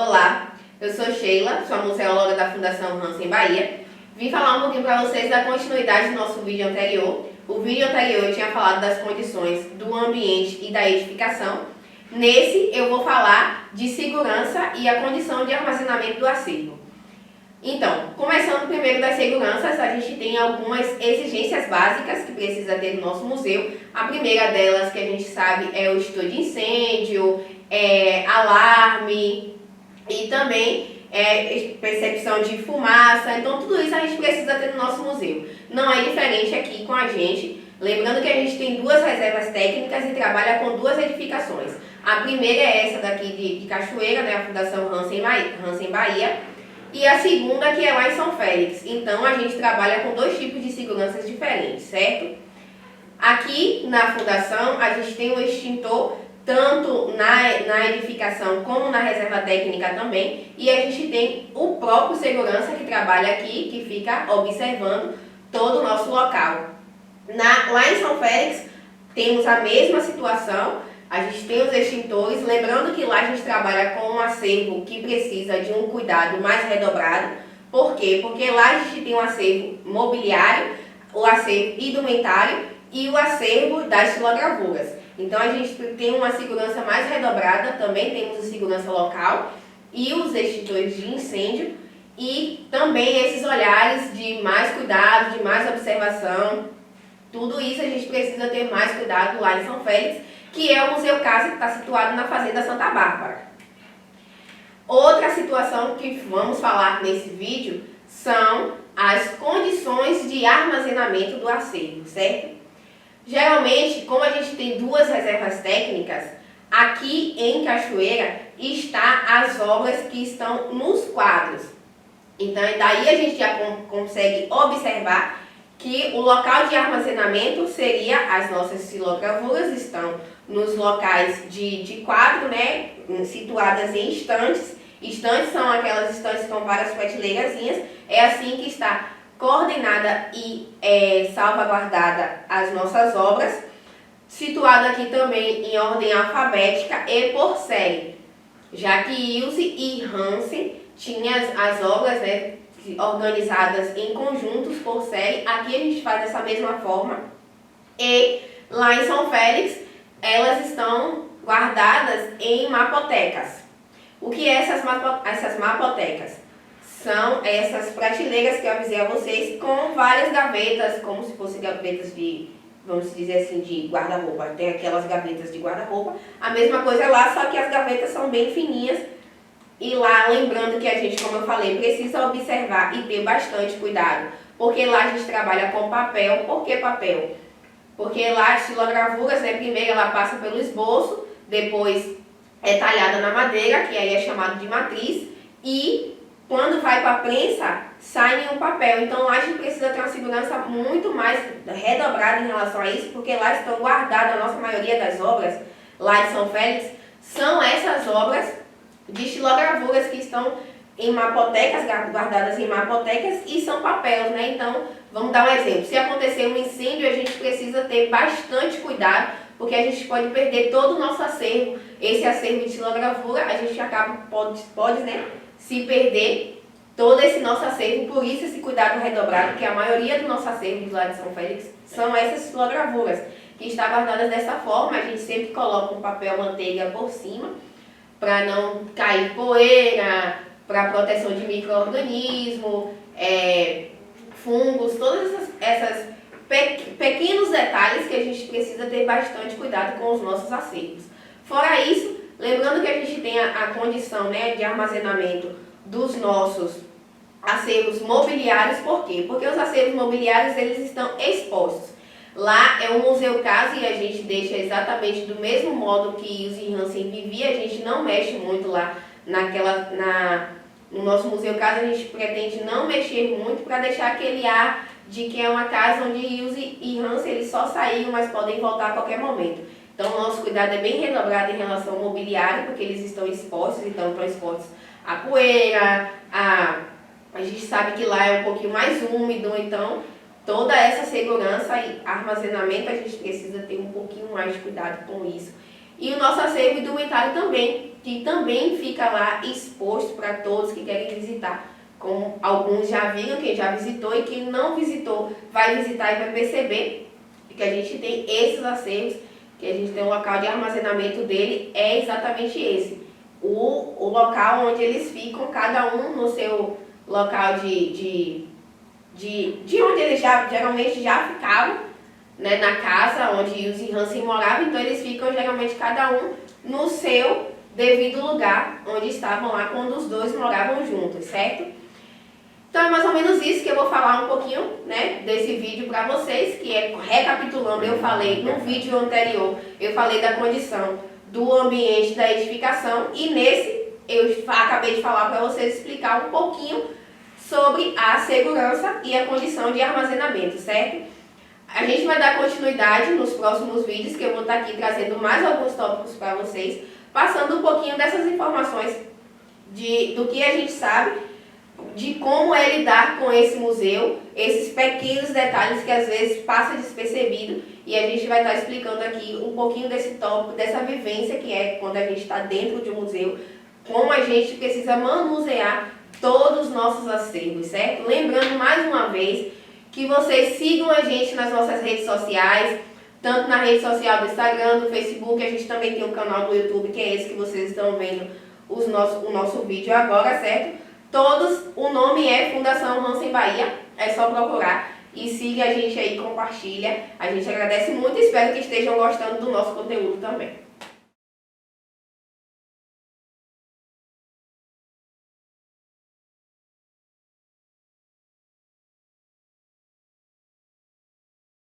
Olá, eu sou Sheila, sou a museóloga da Fundação Hansen Bahia. Vim falar um pouquinho para vocês da continuidade do nosso vídeo anterior. O vídeo anterior eu tinha falado das condições do ambiente e da edificação. Nesse eu vou falar de segurança e a condição de armazenamento do acervo. Então, começando primeiro das seguranças, a gente tem algumas exigências básicas que precisa ter no nosso museu. A primeira delas, que a gente sabe, é o extintor de incêndio, alarme e também percepção de fumaça. Então, tudo isso a gente precisa ter no nosso museu. Não é diferente aqui com a gente. Lembrando que a gente tem duas reservas técnicas e trabalha com duas edificações. A primeira é essa daqui de Cachoeira, né, a Fundação Hansen Bahia. E a segunda que é lá em São Félix. Então a gente trabalha com dois tipos de seguranças diferentes, certo? Aqui na fundação a gente tem um extintor tanto na edificação como na reserva técnica também. E a gente tem o próprio segurança que trabalha aqui, que fica observando todo o nosso local. Lá em São Félix temos a mesma situação. A gente tem os extintores, lembrando que lá a gente trabalha com um acervo que precisa de um cuidado mais redobrado. Por quê? Porque lá a gente tem um acervo mobiliário, o acervo indumentário e o acervo das xilogravuras. Então a gente tem uma segurança mais redobrada, também temos a segurança local e os extintores de incêndio e também esses olhares de mais cuidado, de mais observação. Tudo isso a gente precisa ter mais cuidado lá em São Félix, que é o Museu Casa, que está situado na Fazenda Santa Bárbara. Outra situação que vamos falar nesse vídeo são as condições de armazenamento do acervo, certo? Geralmente, como a gente tem duas reservas técnicas, aqui em Cachoeira está as obras que estão nos quadros. Então, daí a gente já consegue observar que o local de armazenamento seria as nossas xilogravuras, estão nos locais de quadro, né, situadas em estantes. Estantes são aquelas estantes com várias prateleirazinhas. É assim que está coordenada e salvaguardada as nossas obras. Situado aqui também em ordem alfabética e por série, já que Ilse e Hansen tinham as obras, né, organizadas em conjuntos por série. Aqui a gente faz dessa mesma forma. E lá em São Félix, elas estão guardadas em mapotecas. O que é essas mapotecas? São essas prateleiras que eu avisei a vocês, com várias gavetas, como se fossem gavetas de, vamos dizer assim, de guarda-roupa. Tem aquelas gavetas de guarda-roupa. A mesma coisa lá, só que as gavetas são bem fininhas. E lá, lembrando que a gente, como eu falei, precisa observar e ter bastante cuidado. Porque lá a gente trabalha com papel. Por que papel? Porque lá as xilogravuras, né, primeiro ela passa pelo esboço, depois é talhada na madeira, que aí é chamado de matriz, e quando vai para a prensa, sai em um papel. Então lá a gente precisa ter uma segurança muito mais redobrada em relação a isso, porque lá estão guardadas a nossa maioria das obras, lá de São Félix, são essas obras de xilogravuras que estão em mapotecas, guardadas em mapotecas, e são papéis, né? Então, vamos dar um exemplo. Se acontecer um incêndio, a gente precisa ter bastante cuidado, porque a gente pode perder todo o nosso acervo. Esse acervo de xilogravura, a gente pode, né, se perder todo esse nosso acervo. Por isso esse cuidado redobrado, que a maioria do nosso acervo do lado de São Félix são essas xilogravuras, que estão guardadas dessa forma. A gente sempre coloca um papel manteiga por cima, para não cair poeira, para proteção de micro-organismos, fungos, todos esses pequenos detalhes que a gente precisa ter bastante cuidado com os nossos acervos. Fora isso, lembrando que a gente tem a condição, né, de armazenamento dos nossos acervos mobiliários. Por quê? Porque os acervos mobiliários eles estão expostos. Lá é um museu casa e a gente deixa exatamente do mesmo modo que Ilse Hansen vivia. A gente não mexe muito lá no nosso museu casa. A gente pretende não mexer muito para deixar aquele ar de que é uma casa onde Ilse e Hansen eles só saíram, mas podem voltar a qualquer momento. Então o nosso cuidado é bem redobrado em relação ao mobiliário, porque eles estão expostos, então estão expostos à poeira, a gente sabe que lá é um pouquinho mais úmido, então toda essa segurança e armazenamento, a gente precisa ter um pouquinho mais de cuidado com isso. e o nosso acervo indumentário também, que também fica lá exposto para todos que querem visitar. Como alguns já viram, quem já visitou, e quem não visitou vai visitar e vai perceber que a gente tem esses acervos, que a gente tem um local de armazenamento dele, é exatamente esse. O local onde eles ficam, cada um no seu local de onde eles geralmente já ficavam, né, na casa onde os Hansen moravam, então eles ficam geralmente cada um no seu devido lugar onde estavam lá quando os dois moravam juntos, certo? Então é mais ou menos isso que eu vou falar um pouquinho, né, desse vídeo para vocês, que é recapitulando, eu falei no vídeo anterior, eu falei da condição do ambiente da edificação, e nesse eu acabei de falar para vocês explicar um pouquinho sobre a segurança e a condição de armazenamento, certo? A gente vai dar continuidade nos próximos vídeos, que eu vou estar aqui trazendo mais alguns tópicos para vocês, passando um pouquinho dessas informações do que a gente sabe, de como é lidar com esse museu, esses pequenos detalhes que às vezes passa despercebido, e a gente vai estar explicando aqui um pouquinho desse tópico, dessa vivência que é quando a gente está dentro de um museu, como a gente precisa manusear todos os nossos acervos, certo? Lembrando mais uma vez que vocês sigam a gente nas nossas redes sociais, tanto na rede social do Instagram, do Facebook, a gente também tem um canal do YouTube, que é esse que vocês estão vendo o nosso vídeo agora, certo? Todos, o nome é Fundação Hansen Bahia, é só procurar e siga a gente aí, compartilha. A gente agradece muito e espero que estejam gostando do nosso conteúdo também.